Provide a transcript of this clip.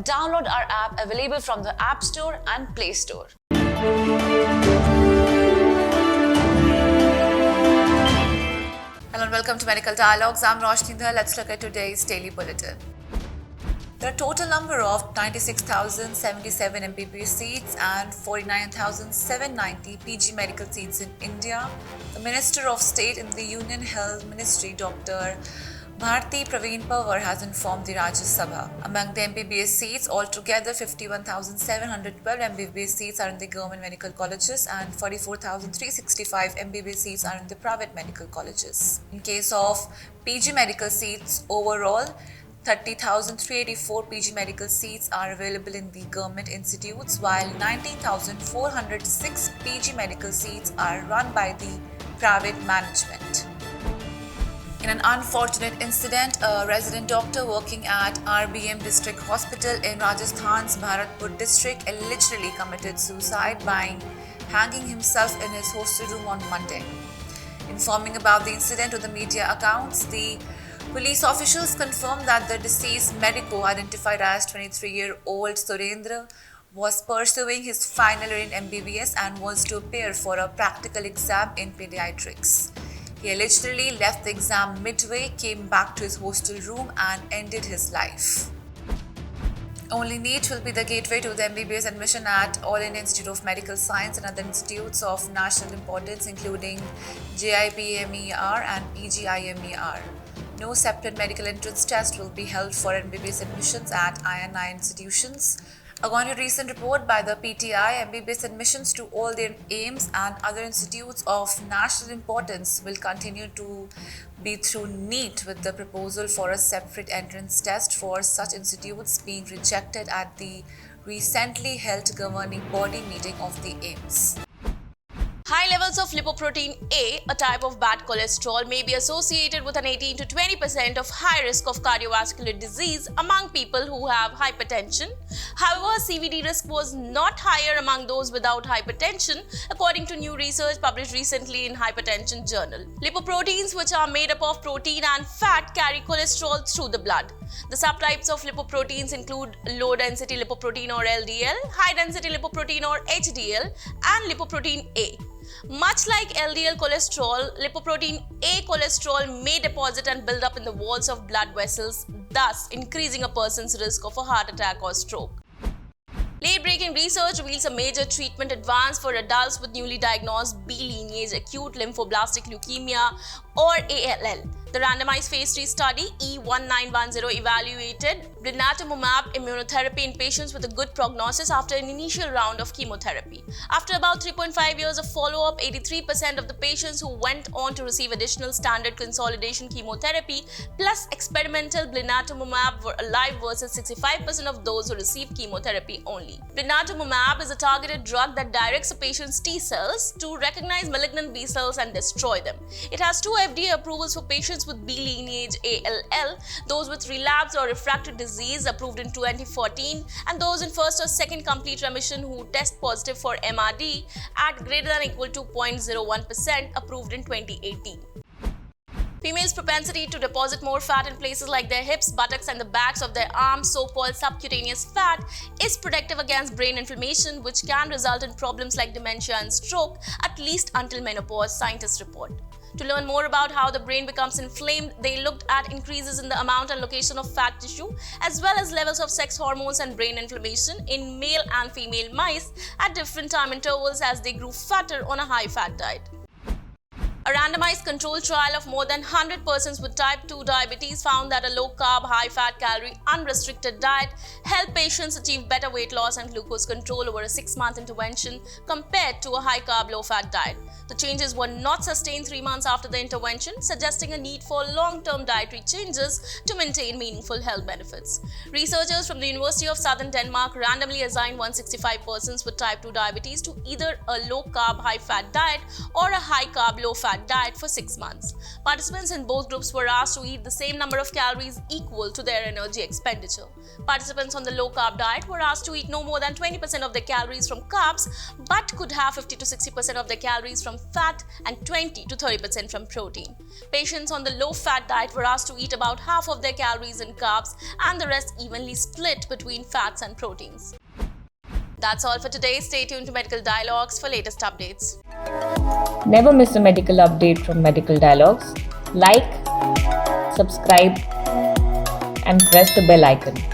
Download our app available from the App Store and Play Store. Hello and welcome to Medical Dialogues. I'm Roshni Dhar. Let's look at today's daily bulletin. There are a total number of 96,077 MBBS seats and 49,790 PG medical seats in India. The Minister of State in the Union Health Ministry, Dr. Bharti Praveen Pawar, has informed the Rajya Sabha. Among the MBBS seats, altogether 51,712 MBBS seats are in the government medical colleges and 44,365 MBBS seats are in the private medical colleges. In case of PG medical seats, overall 30,384 PG medical seats are available in the government institutes, while 19,406 PG medical seats are run by the private management. In an unfortunate incident, a resident doctor working at RBM District Hospital in Rajasthan's Bharatpur district allegedly committed suicide by hanging himself in his hostel room on Monday. Informing about the incident to the media accounts, the police officials confirmed that the deceased medico, identified as 23-year-old Surendra, was pursuing his final year in MBBS and was to appear for a practical exam in Paediatrics. He allegedly left the exam midway, came back to his hostel room and ended his life. Only NEET will be the gateway to the MBBS admission at All India Institute of Medical Science and other institutes of national importance, including JIPMER and PGIMER. No separate medical entrance test will be held for MBBS admissions at INI institutions. According to a recent report by the PTI, MBBS admissions to all their AIIMS and other institutes of national importance will continue to be through NEET, with the proposal for a separate entrance test for such institutes being rejected at the recently held governing body meeting of the AIIMS. High levels of lipoprotein A, a type of bad cholesterol, may be associated with an 18 to 20% of high risk of cardiovascular disease among people who have hypertension. However, CVD risk was not higher among those without hypertension, according to new research published recently in Hypertension Journal. Lipoproteins, which are made up of protein and fat, carry cholesterol through the blood. The subtypes of lipoproteins include low-density lipoprotein or LDL, high-density lipoprotein or HDL, and lipoprotein A. Much like LDL cholesterol, lipoprotein A cholesterol may deposit and build up in the walls of blood vessels, thus increasing a person's risk of a heart attack or stroke. Late-breaking research reveals a major treatment advance for adults with newly diagnosed B-lineage acute lymphoblastic leukemia or ALL. The randomized phase 3 study E1910 evaluated blinatumomab immunotherapy in patients with a good prognosis after an initial round of chemotherapy. After about 3.5 years of follow-up, 83% of the patients who went on to receive additional standard consolidation chemotherapy plus experimental blinatumomab were alive versus 65% of those who received chemotherapy only. Blinatumomab is a targeted drug that directs a patient's T cells to recognize malignant B cells and destroy them. It has 2 FDA approvals for patients with B-lineage ALL, those with relapsed or refractory disease approved in 2014, and those in first or second complete remission who test positive for MRD at greater than or equal to 0.01% approved in 2018. Females' propensity to deposit more fat in places like their hips, buttocks, and the backs of their arms, so-called subcutaneous fat, is protective against brain inflammation, which can result in problems like dementia and stroke, at least until menopause, scientists report. To learn more about how the brain becomes inflamed, they looked at increases in the amount and location of fat tissue, as well as levels of sex hormones and brain inflammation in male and female mice at different time intervals as they grew fatter on a high-fat diet. A randomized controlled trial of more than 100 persons with type 2 diabetes found that a low-carb, high-fat, calorie, unrestricted diet helped patients achieve better weight loss and glucose control over a 6-month intervention compared to a high-carb, low-fat diet. The changes were not sustained 3 months after the intervention, suggesting a need for long-term dietary changes to maintain meaningful health benefits. Researchers from the University of Southern Denmark randomly assigned 165 persons with type 2 diabetes to either a low-carb, high-fat diet or a high-carb, low-fat low-fat diet for 6 months. Participants in both groups were asked to eat the same number of calories equal to their energy expenditure. Participants on the low-carb diet were asked to eat no more than 20% of their calories from carbs, but could have 50 to 60% of their calories from fat and 20 to 30% from protein. Patients on the low-fat diet were asked to eat about half of their calories in carbs and the rest evenly split between fats and proteins. That's all for today. Stay tuned to Medical Dialogues for latest updates. Never miss a medical update from Medical Dialogues. Like, subscribe, and press the bell icon.